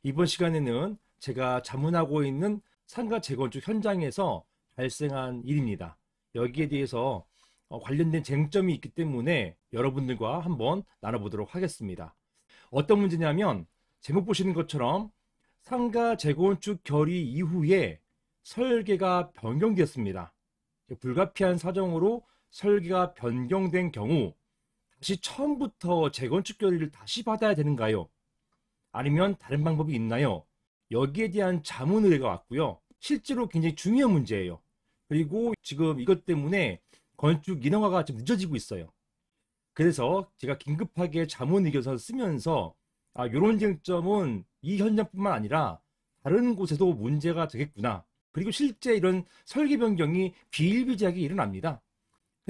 이번 시간에는 제가 자문하고 있는 상가 재건축 현장에서 발생한 일입니다. 여기에 대해서 관련된 쟁점이 있기 때문에 여러분들과 한번 나눠보도록 하겠습니다. 어떤 문제냐면 제목 보시는 것처럼 상가 재건축 결의 이후에 설계가 변경되었습니다. 불가피한 사정으로 설계가 변경된 경우 다시 처음부터 재건축 결의를 다시 받아야 되는가요? 아니면 다른 방법이 있나요? 여기에 대한 자문 의뢰가 왔고요. 실제로 굉장히 중요한 문제예요. 그리고 지금 이것 때문에 건축 인허가가 좀 늦어지고 있어요. 그래서 제가 긴급하게 자문 의견서를 쓰면서 이런 쟁점은 이 현장뿐만 아니라 다른 곳에도 문제가 되겠구나. 그리고 실제 이런 설계 변경이 비일비재하게 일어납니다.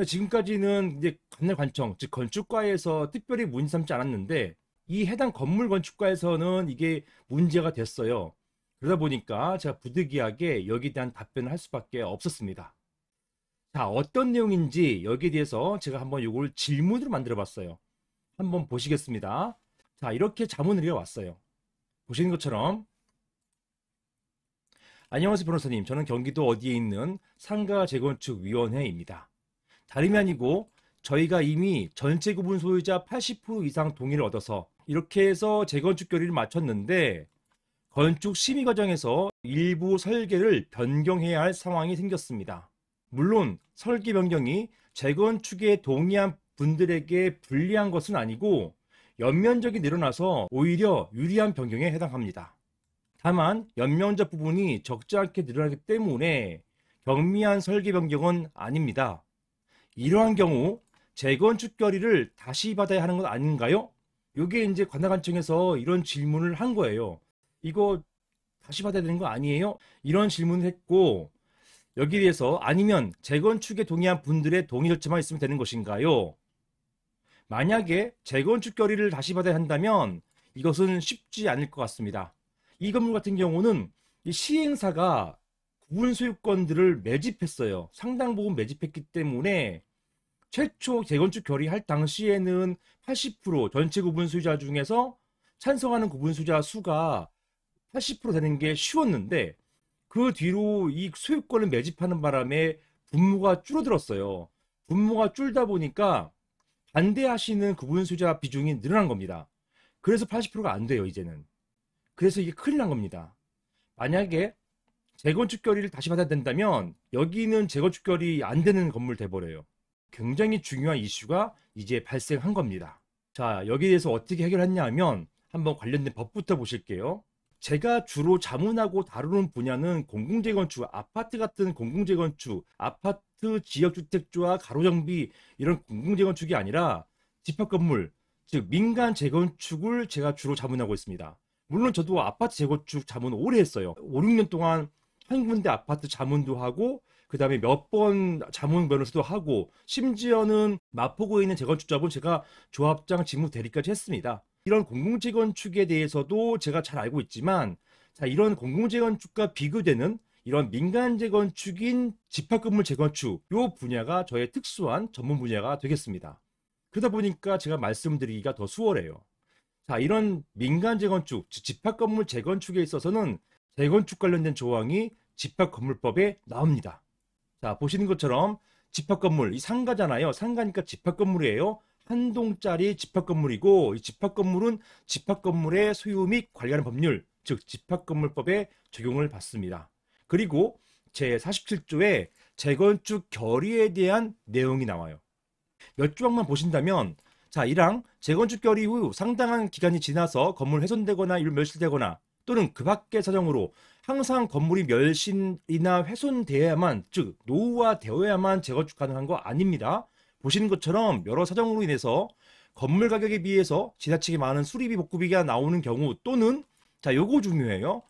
지금까지는 이제 관내관청, 즉 건축과에서 특별히 문제 삼지 않았는데 이 해당 건물 건축과에서는 이게 문제가 됐어요. 그러다 보니까 제가 부득이하게 여기에 대한 답변을 할 수밖에 없었습니다. 자, 어떤 내용인지 여기에 대해서 제가 한번 이걸 질문으로 만들어 봤어요. 한번 보시겠습니다. 자, 이렇게 자문을 해왔어요. 보시는 것처럼 안녕하세요 변호사님, 저는 경기도 어디에 있는 상가재건축위원회입니다. 다름이 아니고 저희가 이미 전체 구분 소유자 80% 이상 동의를 얻어서 이렇게 해서 재건축 결의를 마쳤는데 건축 심의 과정에서 일부 설계를 변경해야 할 상황이 생겼습니다. 물론 설계 변경이 재건축에 동의한 분들에게 불리한 것은 아니고 연면적이 늘어나서 오히려 유리한 변경에 해당합니다. 다만 연면적 부분이 적지 않게 늘어나기 때문에 경미한 설계 변경은 아닙니다. 이러한 경우 재건축 결의를 다시 받아야 하는 것 아닌가요? 이게 이제 관내관청에서 이런 질문을 한 거예요. 이거 다시 받아야 되는 거 아니에요? 이런 질문을 했고 여기에 대해서 아니면 재건축에 동의한 분들의 동의 절차만 있으면 되는 것인가요? 만약에 재건축 결의를 다시 받아야 한다면 이것은 쉽지 않을 것 같습니다. 이 건물 같은 경우는 이 시행사가 구분 소유권들을 매집했어요. 상당 부분 매집했기 때문에 최초 재건축 결의할 당시에는 80% 전체 구분 소유자 중에서 찬성하는 구분 소유자 수가 80% 되는 게 쉬웠는데 그 뒤로 이 소유권을 매집하는 바람에 분모가 줄어들었어요. 분모가 줄다 보니까 반대하시는 구분 소유자 비중이 늘어난 겁니다. 그래서 80%가 안 돼요, 이제는. 그래서 이게 큰일 난 겁니다. 만약에 재건축 결의를 다시 받아야 된다면 여기는 재건축 결의 안 되는 건물 돼버려요. 굉장히 중요한 이슈가 이제 발생한 겁니다. 자, 여기에 대해서 어떻게 해결했냐 하면 한번 관련된 법부터 보실게요. 제가 주로 자문하고 다루는 분야는 공공재건축, 아파트 같은 공공재건축, 아파트 지역주택조화 가로정비 이런 공공재건축이 아니라 집합건물, 즉 민간 재건축을 제가 주로 자문하고 있습니다. 물론 저도 아파트 재건축 자문 오래 했어요. 5, 6년 동안 한 군데 아파트 자문도 하고 그 다음에 몇 번 자문 변호사도 하고 심지어는 마포구에 있는 재건축자분 제가 조합장 직무 대리까지 했습니다. 이런 공공재건축에 대해서도 제가 잘 알고 있지만 자, 이런 공공재건축과 비교되는 이런 민간재건축인 집합건물 재건축 이 분야가 저의 특수한 전문 분야가 되겠습니다. 그러다 보니까 제가 말씀드리기가 더 수월해요. 자, 이런 민간재건축, 집합건물 재건축에 있어서는 재건축 관련된 조항이 집합건물법에 나옵니다. 자, 보시는 것처럼 집합건물, 이 상가잖아요. 상가니까 집합건물이에요. 한 동짜리 집합건물이고 이 집합건물은 집합건물의 소유 및 관리하는 법률, 즉 집합건물법에 적용을 받습니다. 그리고 제47조에 재건축 결의에 대한 내용이 나와요. 몇 조항만 보신다면 자, 1항 재건축 결의 후 상당한 기간이 지나서 건물 훼손되거나 멸실되거나 또는 그 밖의 사정으로 항상 건물이 멸실이나 훼손되어야만, 즉 노후화되어야만 재건축 가능한 거 아닙니다. 보시는 것처럼 여러 사정으로 인해서 건물 가격에 비해서 지나치게 많은 수리비 복구비가 나오는 경우 또는 자, 요거 중요해요.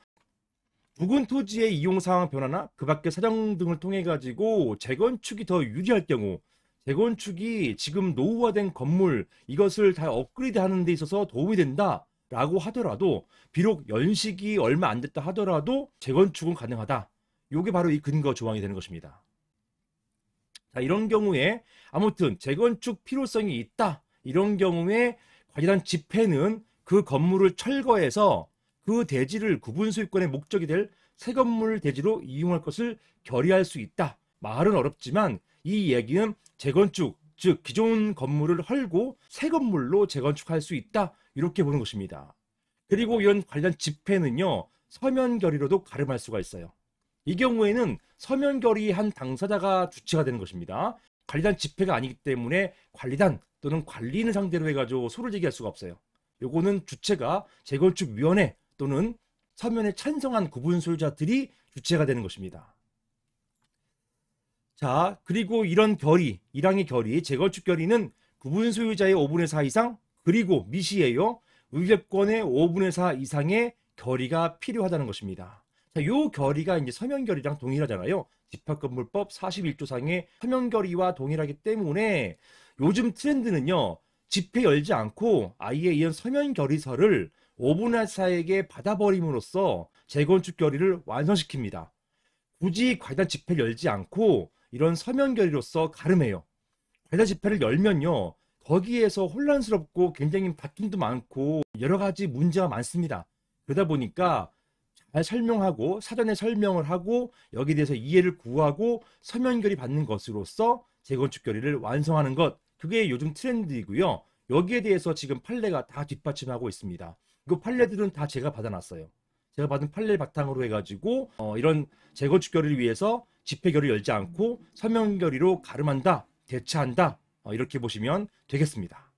부근 토지의 이용 상황 변화나 그 밖의 사정 등을 통해 가지고 재건축이 더 유리할 경우 재건축이 지금 노후화된 건물 이것을 다 업그레이드 하는 데 있어서 도움이 된다 라고 하더라도 비록 연식이 얼마 안 됐다 하더라도 재건축은 가능하다. 이게 바로 이 근거 조항이 되는 것입니다. 자, 이런 경우에 아무튼 재건축 필요성이 있다. 이런 경우에 관련한 집회는 그 건물을 철거해서 그 대지를 구분 소유권의 목적이 될 새 건물 대지로 이용할 것을 결의할 수 있다. 말은 어렵지만 이 얘기는 재건축, 즉 기존 건물을 헐고 새 건물로 재건축할 수 있다. 이렇게 보는 것입니다. 그리고 이런 관련 집회는요, 서면 결의로도 가름할 수가 있어요. 이 경우에는 서면 결의한 당사자가 주체가 되는 것입니다. 관리단 집회가 아니기 때문에 관리단 또는 관리인을 상대로 해가지고 소를 제기할 수가 없어요. 요거는 주체가 재건축위원회 또는 서면에 찬성한 구분 소유자들이 주체가 되는 것입니다. 자, 그리고 이런 결의, 1항의 결의, 재건축 결의는 구분 소유자의 5분의 4 이상, 그리고 미시예요. 의결권의 5분의 4 이상의 결의가 필요하다는 것입니다. 자, 요 결의가 이제 서면 결의랑 동일하잖아요. 집합건물법 41조상의 서면 결의와 동일하기 때문에 요즘 트렌드는요, 집회 열지 않고 아예 이런 서면 결의서를 5분의 4에게 받아버림으로써 재건축 결의를 완성시킵니다. 굳이 관리단 집회를 열지 않고 이런 서면 결의로서 가름해요. 관리단 집회를 열면요, 거기에서 혼란스럽고 굉장히 다툼도 많고 여러 가지 문제가 많습니다. 그러다 보니까 잘 설명하고 사전에 설명을 하고 여기에 대해서 이해를 구하고 서면 결의 받는 것으로써 재건축 결의를 완성하는 것, 그게 요즘 트렌드이고요. 여기에 대해서 지금 판례가 다 뒷받침하고 있습니다. 이 판례들은 다 제가 받아놨어요. 제가 받은 판례를 바탕으로 해가지고 이런 재건축 결의를 위해서 집회 결의를 열지 않고 서면 결의로 가름한다, 대체한다, 이렇게 보시면 되겠습니다.